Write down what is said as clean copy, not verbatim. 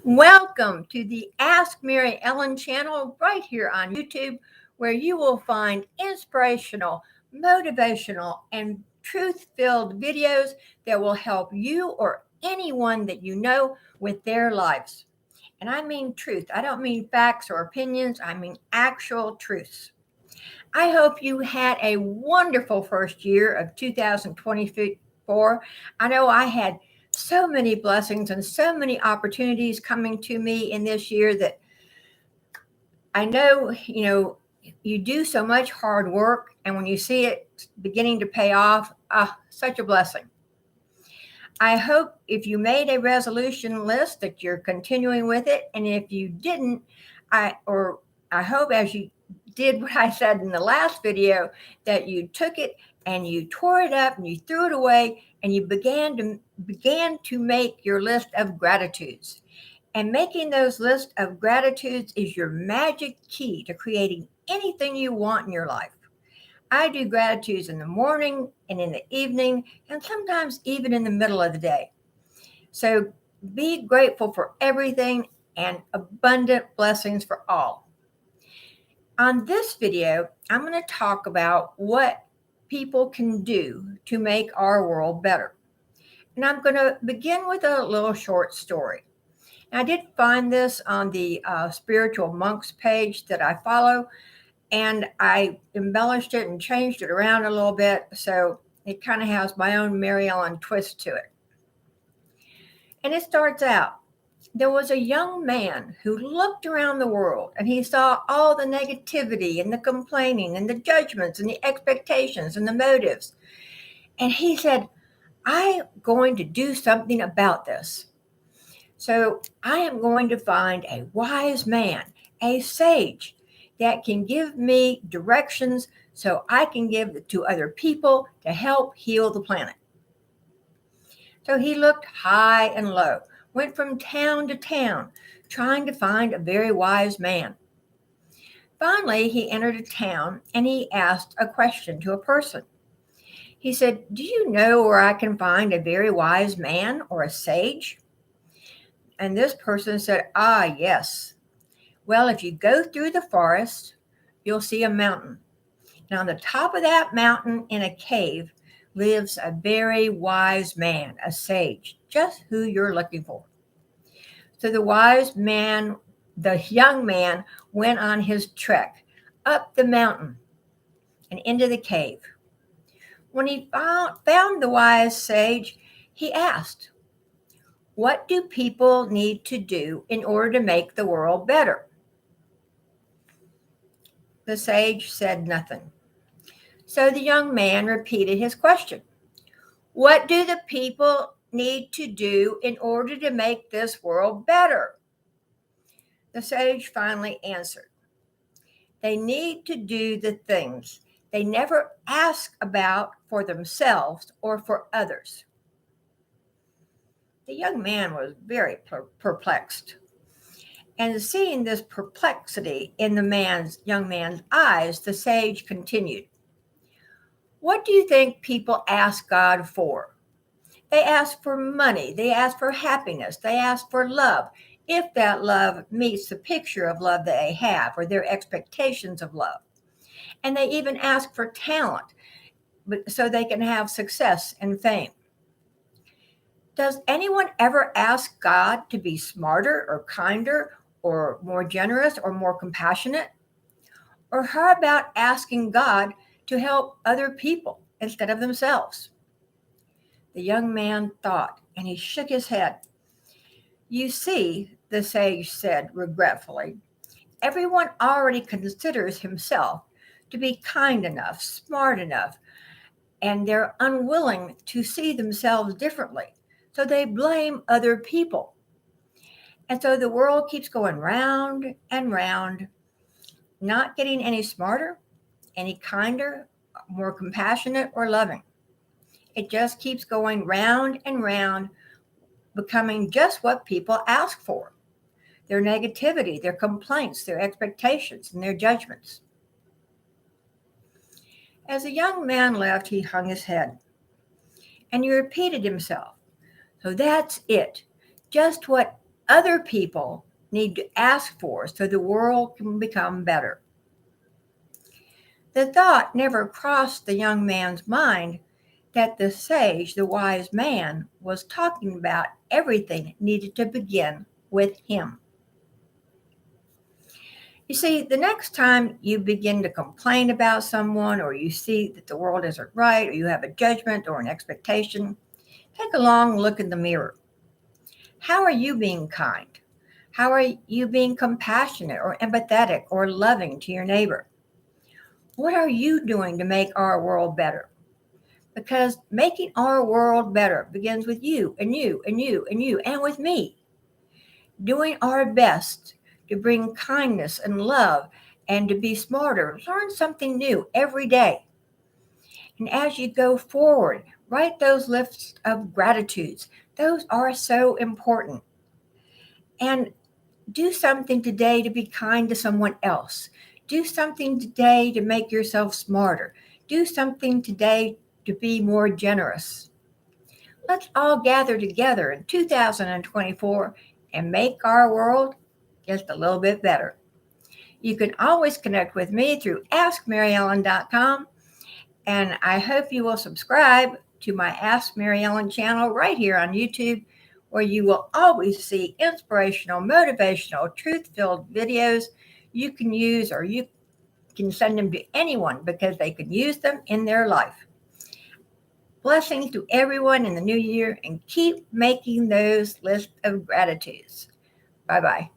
Welcome to the Ask Mary Ellen channel right here on YouTube, where you will find inspirational, motivational, and truth filled videos that will help you or anyone that you know with their lives. And I mean truth. I don't mean facts or opinions, I mean actual truths. I hope you had a wonderful first year of 2024. I know I had so many blessings and so many opportunities coming to me in this year that I know, you do so much hard work, and when you see it beginning to pay off, such a blessing. I hope if you made a resolution list that you're continuing with it, and if you didn't, I hope as you did what I said in the last video that you took it and you tore it up and you threw it away and you began to make your list of gratitudes. And making those lists of gratitudes is your magic key to creating anything you want in your life. I do gratitudes in the morning and in the evening, and sometimes even in the middle of the day. So be grateful for everything and abundant blessings for all. On this video, I'm going to talk about what people can do to make our world better. And I'm going to begin with a little short story. And I did find this on the Spiritual Monks page that I follow, and I embellished it and changed it around a little bit, so it kind of has my own Mary Ellen twist to it. And it starts out, there was a young man who looked around the world and he saw all the negativity and the complaining and the judgments and the expectations and the motives. And he said, I'm going to do something about this. So I am going to find a wise man, a sage, that can give me directions so I can give it to other people to help heal the planet. So he looked high and low, went from town to town, trying to find a very wise man. Finally, he entered a town and he asked a question to a person. He said, do you know where I can find a very wise man or a sage? And this person said, yes. Well, if you go through the forest, you'll see a mountain. And on the top of that mountain in a cave lives a very wise man, a sage, just who you're looking for. So the young man went on his trek up the mountain and into the cave. When he found the wise sage, he asked, what do people need to do in order to make the world better? The sage said nothing. So the young man repeated his question. What do the people need to do in order to make this world better? The sage finally answered. They need to do the things they never ask about for themselves or for others. The young man was very perplexed. And seeing this perplexity in the young man's eyes, the sage continued. What do you think people ask God for? They ask for money. They ask for happiness. They ask for love, if that love meets the picture of love that they have or their expectations of love. And they even ask for talent so they can have success and fame. Does anyone ever ask God to be smarter or kinder or more generous or more compassionate? Or how about asking God to help other people instead of themselves? The young man thought, and he shook his head. You see, the sage said regretfully, everyone already considers himself to be kind enough, smart enough, and they're unwilling to see themselves differently. So they blame other people. And so the world keeps going round and round, not getting any smarter, any kinder, more compassionate, or loving. It just keeps going round and round, becoming just what people ask for. Their negativity, their complaints, their expectations, and their judgments. As the young man left, he hung his head. And he repeated himself. So that's it. Just what other people need to ask for so the world can become better. The thought never crossed the young man's mind that the sage, the wise man, was talking about everything needed to begin with him. You see, the next time you begin to complain about someone, or you see that the world isn't right, or you have a judgment or an expectation, take a long look in the mirror. How are you being kind? How are you being compassionate or empathetic or loving to your neighbor? What are you doing to make our world better? Because making our world better begins with you and you and you and you and with me. Doing our best to bring kindness and love and to be smarter. Learn something new every day. And as you go forward, write those lists of gratitudes. Those are so important. And do something today to be kind to someone else. Do something today to make yourself smarter. Do something today to be more generous. Let's all gather together in 2024 and make our world just a little bit better. You can always connect with me through askmaryellen.com, and I hope you will subscribe to my Ask Mary Ellen channel right here on YouTube, where you will always see inspirational, motivational, truth-filled videos you can use, or you can send them to anyone because they could use them in their life. Blessings to everyone in the new year, and keep making those lists of gratitudes. Bye-bye.